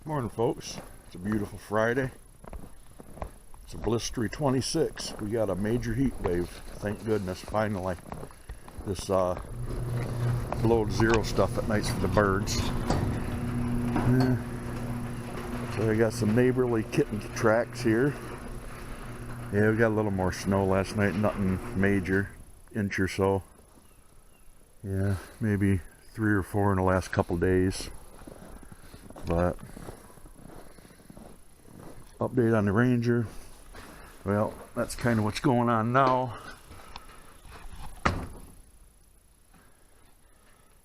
Morning, folks. It's a beautiful Friday. It's a blistery 26. We got a major heat wave. Thank goodness, finally. This below zero stuff at nights for the birds. So I got some neighborly kitten tracks here. Yeah, we got a little more snow last night. Nothing major, inch or so. Yeah, maybe 3 or 4 in the last couple days. But update on the Ranger. Well, that's kind of what's going on now.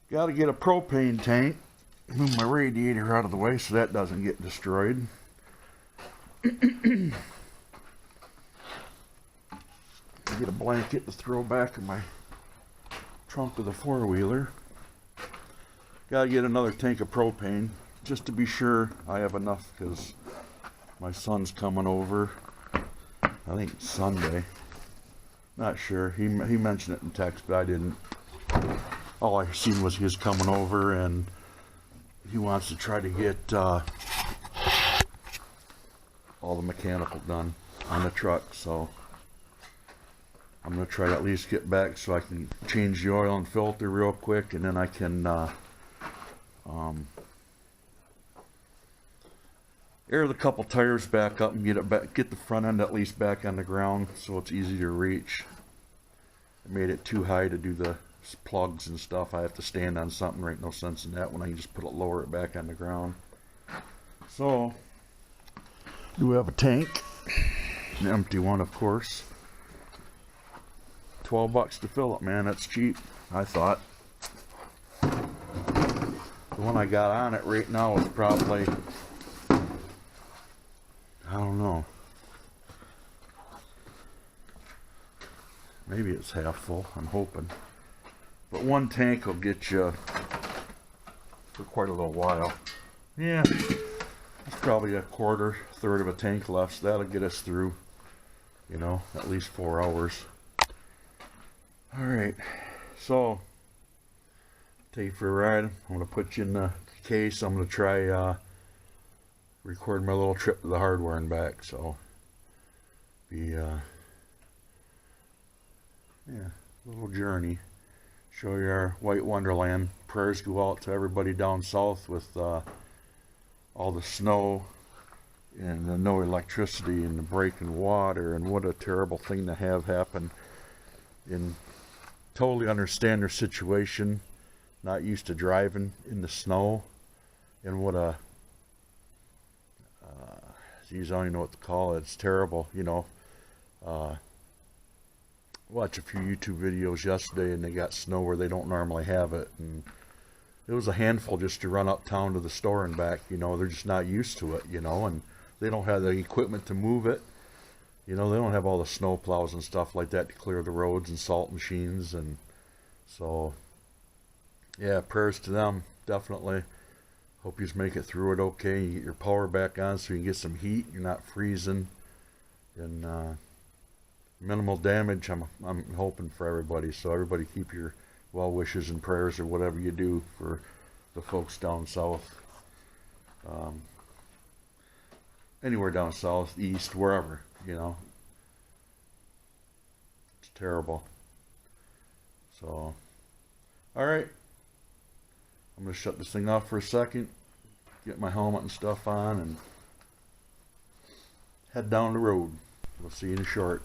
Got to get a propane tank. Move my radiator out of the way so that doesn't get destroyed. Get a blanket to throw back in my trunk of the four-wheeler. Got to get another tank of propane just to be sure I have enough, because my son's coming over, I think Sunday. Not sure. He mentioned it in text, but I didn't. All I seen was he was coming over, and he wants to try to get all the mechanical done on the truck. So I'm going to try to at least get back so I can change the oil and filter real quick, and then I can air the couple tires back up and get it back, get the front end at least back on the ground so it's easy to reach. I made it too high to do the plugs and stuff. I have to stand on something. There ain't no sense in that when I can just lower it back on the ground. So, do we have a tank? An empty one, of course. $12 to fill it, man. That's cheap, I thought. The one I got on it right now is probably, I don't know, maybe it's half full, I'm hoping. But one tank will get you for quite a little while. Yeah, it's probably a quarter, third of a tank left, so that'll get us through, you know, at least 4 hours. Alright, so, take you for a ride. I'm going to put you in the case. I'm going to try record my little trip to the hardware and back, so be yeah, a little journey. Show you our white wonderland. Prayers go out to everybody down south with all the snow and the no electricity and the breaking water, and what a terrible thing to have happen. And totally understand their situation, not used to driving in the snow, and what a geez, I don't even know what to call it. It's terrible, you know. Watched a few YouTube videos yesterday, and they got snow where they don't normally have it, and it was a handful just to run uptown to the store and back. You know, they're just not used to it, you know, and they don't have the equipment to move it. You know, they don't have all the snow plows and stuff like that to clear the roads and salt machines, and so yeah, prayers to them, definitely. Hope you just make it through it okay. You get your power back on so you can get some heat. You're not freezing, and minimal damage. I'm hoping for everybody. So everybody keep your well wishes and prayers, or whatever you do, for the folks down south. Anywhere down south, east, wherever, you know. It's terrible. So, all right. I'm going to shut this thing off for a second, get my helmet and stuff on, and head down the road. We'll see you in a short.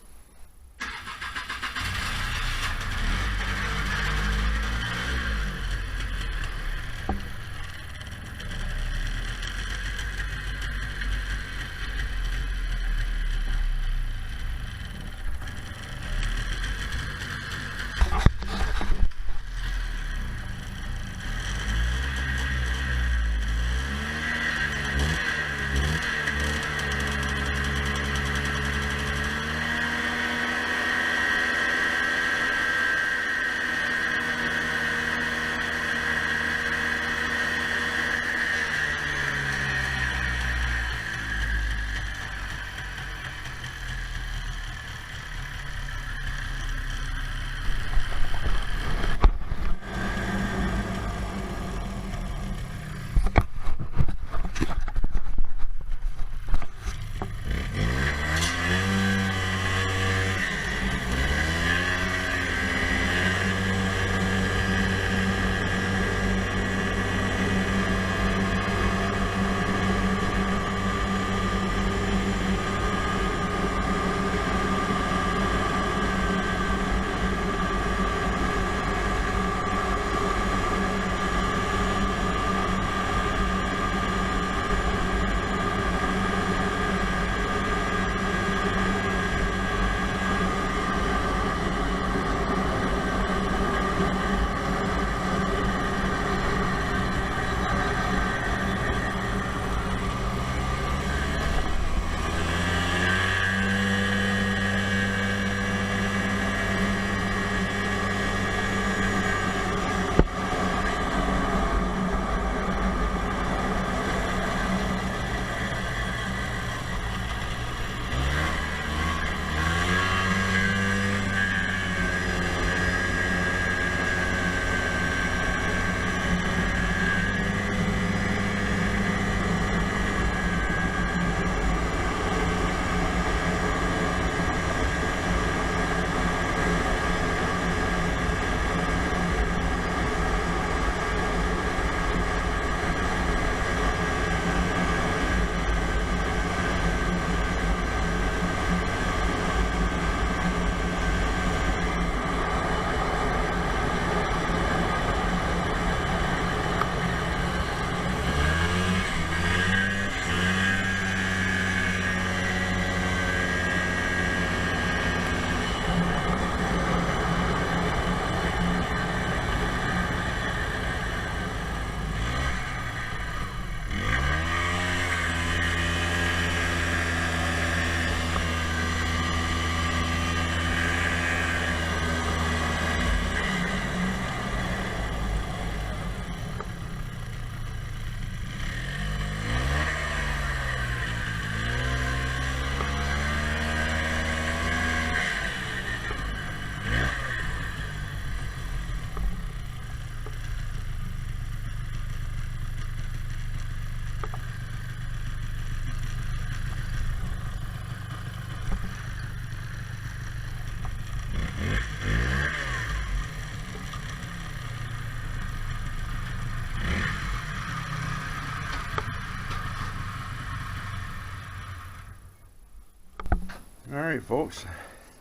Alright folks,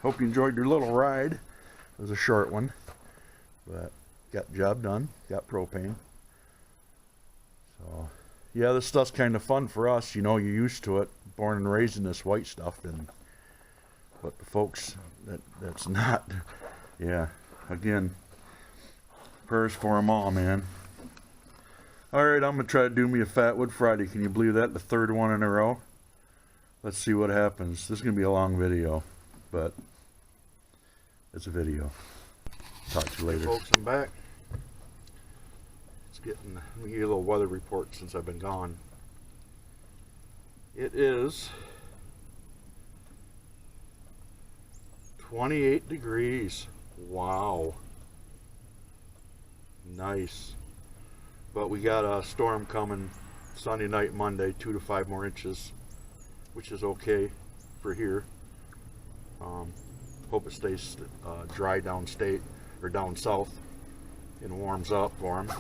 hope you enjoyed your little ride. It was a short one, but got the job done, got propane. So yeah, this stuff's kind of fun for us, you know, you're used to it, born and raised in this white stuff, but the folks that's not, yeah, again, prayers for them all, man. Alright, I'm going to try to do me a Fatwood Friday. Can you believe that? The third one in a row. Let's see what happens. This is going to be a long video, but it's a video. Talk to you later. Hey folks, I'm back. Let me give you a little weather report since I've been gone. It is 28 degrees. Wow. Nice. But we got a storm coming Sunday night, Monday, 2 to 5 more inches, which is okay for here. Hope it stays dry downstate or down south and warms up for them.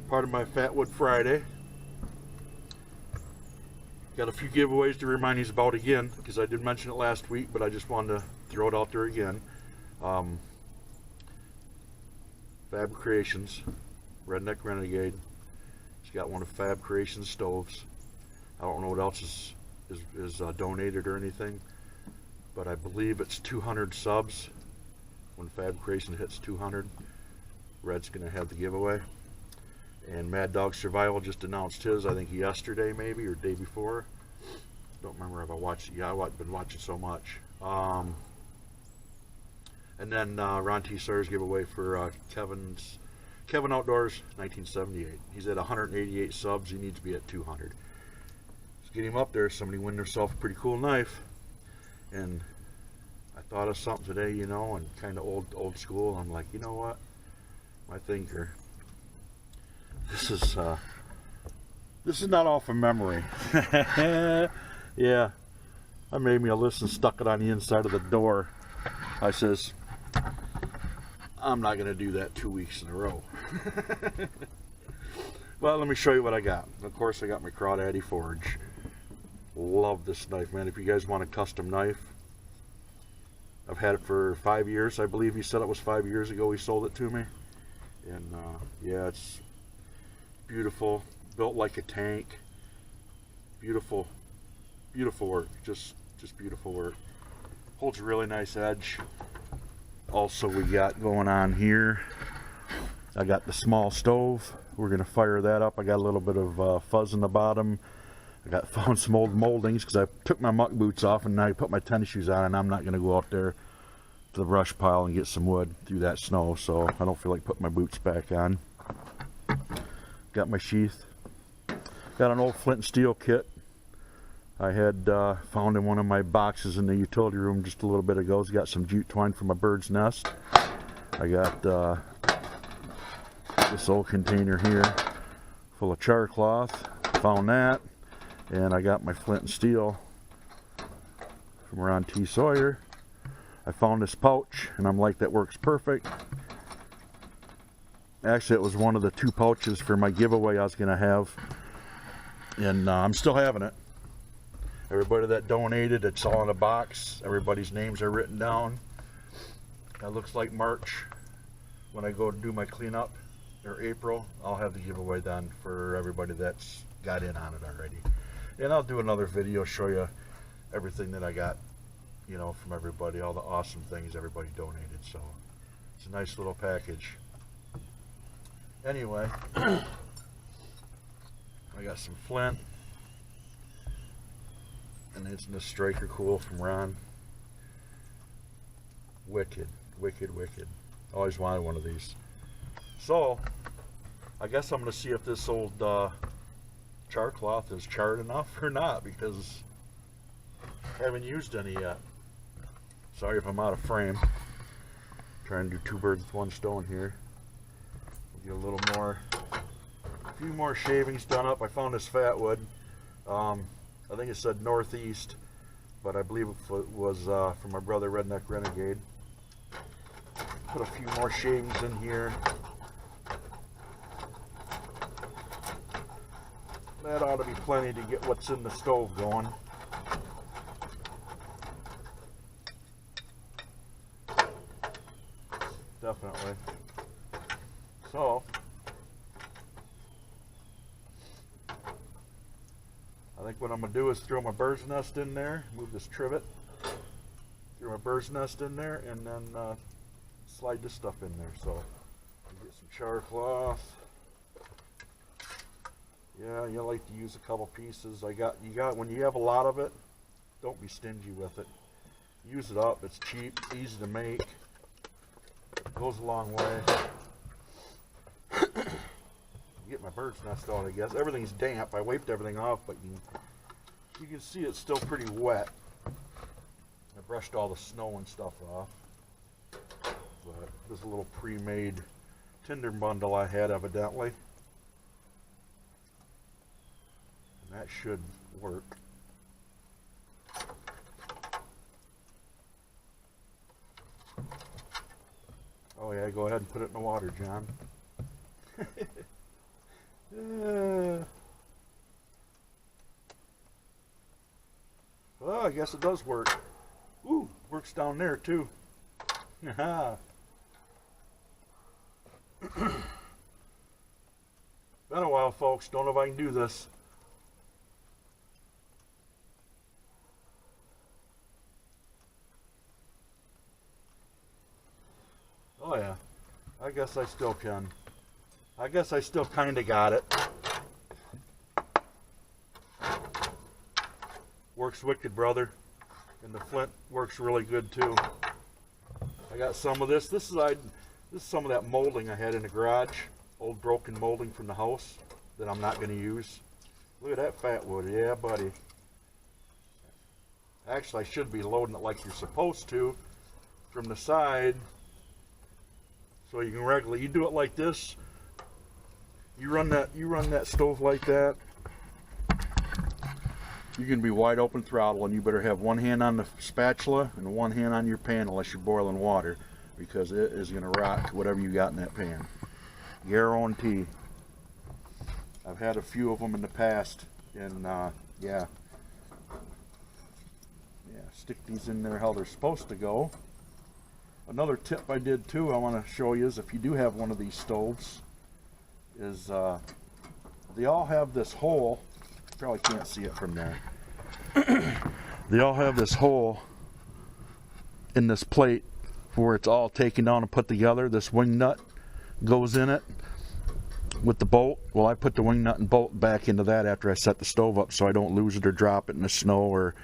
Part of my Fatwood Friday. Got a few giveaways to remind you about again, because I did mention it last week, but I just wanted to throw it out there again. Fabkreations, Redneck Renegade. He's got one of Fabkreations stoves. I don't know what else is donated or anything, but I believe it's 200 subs. When Fabkreations hits 200, Red's going to have the giveaway. And Mad Dog Survival just announced his, I think yesterday maybe, or day before. Don't remember if I watched it. Yeah, I've been watching so much. And then Ron T Sawyer's giveaway for Kevin Outdoors 1978. He's at 188 subs. He needs to be at 200. Let's get him up there. Somebody win themselves a pretty cool knife. And I thought of something today, you know, and kind of old school. I'm like, you know what? My thinker. This is not all from memory. Yeah, I made me a list and stuck it on the inside of the door. I says, I'm not going to do that 2 weeks in a row. Well, let me show you what I got. Of course, I got my Crawdaddy Forge. Love this knife, man. If you guys want a custom knife, I've had it for 5 years. I believe he said it was 5 years ago he sold it to me. And yeah, it's beautiful, built like a tank. Beautiful, beautiful work. Just beautiful work. Holds a really nice edge. Also, we got going on here, I got the small stove. We're gonna fire that up. I got a little bit of fuzz in the bottom. Found some old moldings because I took my muck boots off and now I put my tennis shoes on, and I'm not gonna go out there to the brush pile and get some wood through that snow, so I don't feel like putting my boots back on. Got my sheath. Got an old flint and steel kit I had found in one of my boxes in the utility room just a little bit ago. It's got some jute twine from a bird's nest. I got this old container here full of char cloth. Found that. And I got my flint and steel from around T Sawyer. I found this pouch and I'm like, that works perfect. Actually, it was one of the 2 pouches for my giveaway I was going to have. And I'm still having it. Everybody that donated, it's all in a box. Everybody's names are written down. That looks like March. When I go to do my cleanup, or April, I'll have the giveaway done for everybody that's got in on it already. And I'll do another video, show you everything that I got, you know, from everybody, all the awesome things everybody donated. So it's a nice little package. Anyway, I got some flint, and it's in the Striker Cool from Ron. Wicked, wicked, wicked. Always wanted one of these. So I guess I'm going to see if this old char cloth is charred enough or not, because I haven't used any yet. Sorry if I'm out of frame. Trying to do 2 birds with 1 stone here. Get a little more, a few more shavings done up. I found this Fatwood. I think it said northeast, but I believe it was from my brother Redneck Renegade. Put a few more shavings in here. That ought to be plenty to get what's in the stove going. Definitely. So, I think what I'm going to do is throw my bird's nest in there, move this trivet, throw my bird's nest in there, and then slide this stuff in there. So, get some char cloth. Yeah, you like to use a couple pieces. When you have a lot of it, don't be stingy with it. Use it up. It's cheap, easy to make. Goes a long way. Get my bird's nest out, I guess. Everything's damp. I wiped everything off, but you can see it's still pretty wet. I brushed all the snow and stuff off. But this little pre-made tinder bundle I had, evidently. And that should work. Oh yeah, go ahead and put it in the water, John. Well, I guess it does work. Ooh, works down there too. Been a while, folks. Don't know if I can do this. Oh yeah, I guess I still can. I guess I still kind of got it. Works wicked, brother. And the flint works really good too. I got some of this. This is some of that molding I had in the garage. Old broken molding from the house that I'm not going to use. Look at that fatwood. Yeah, buddy. Actually, I should be loading it like you're supposed to from the side. So you can regularly, you do it like this. You run that stove like that. You can be wide open throttle, and you better have one hand on the spatula and one hand on your pan unless you're boiling water, because it is going to rock whatever you got in that pan. Guarantee. I've had a few of them in the past, and yeah, stick these in there how they're supposed to go. Another tip I did too, I want to show you, is if you do have one of these stoves, is they all have this hole. You probably can't see it from there. They all have this hole in this plate where it's all taken down and put together. This wing nut goes in it with the bolt. Well, I put the wing nut and bolt back into that after I set the stove up so I don't lose it or drop it in the snow, or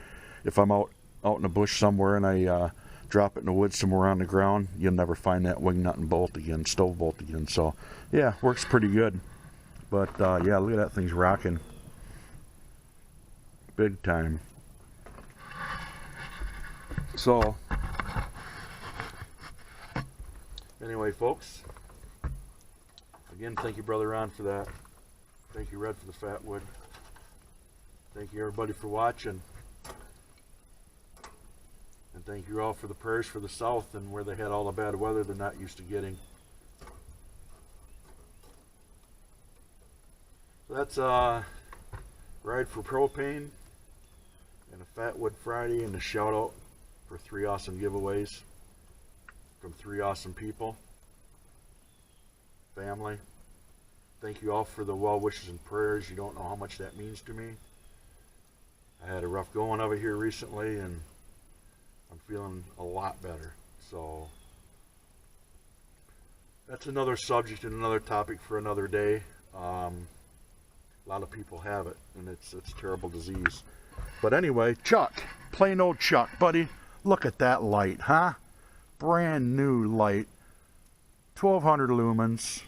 if I'm out in the bush somewhere and I drop it in the woods somewhere on the ground, you'll never find that wing nut and bolt again, stove bolt again. So yeah, works pretty good. But yeah, look at that, thing's rocking big time. So anyway, folks, again, thank you, Brother Ron, for that. Thank you, Red, for the fatwood. Thank you, everybody, for watching. And thank you all for the prayers for the South and where they had all the bad weather they're not used to getting. So that's Ride for Propane and a Fatwood Friday, and a shout out for 3 awesome giveaways from 3 awesome people. Family. Thank you all for the well wishes and prayers. You don't know how much that means to me. I had a rough going of it here recently, and I'm feeling a lot better. So that's another subject and another topic for another day. A lot of people have it, and it's a terrible disease. But anyway, Chuck, plain old Chuck, buddy. Look at that light, huh? Brand new light, 1200 lumens,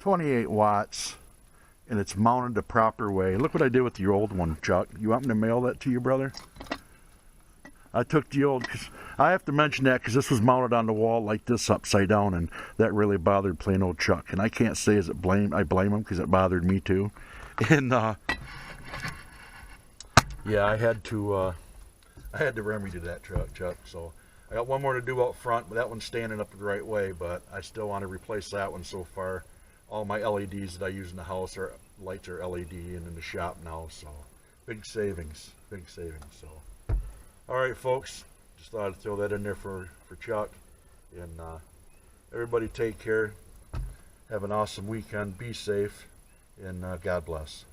28 watts, and it's mounted the proper way. Look what I did with your old one, Chuck. You want me to mail that to you, brother? I took the old, cause I have to mention that because this was mounted on the wall like this, upside down, and that really bothered plain old Chuck. And I can't say I blame him, because it bothered me too. And yeah, I had to I had to remedy that truck, Chuck. So I got one more to do out front, but that one's standing up the right way. But I still want to replace that one. So far, all my LEDs that I use in the house are lights are LED, and in the shop now. So big savings, big savings. So all right, folks, just thought I'd throw that in there for Chuck. And everybody take care. Have an awesome weekend. Be safe, and God bless.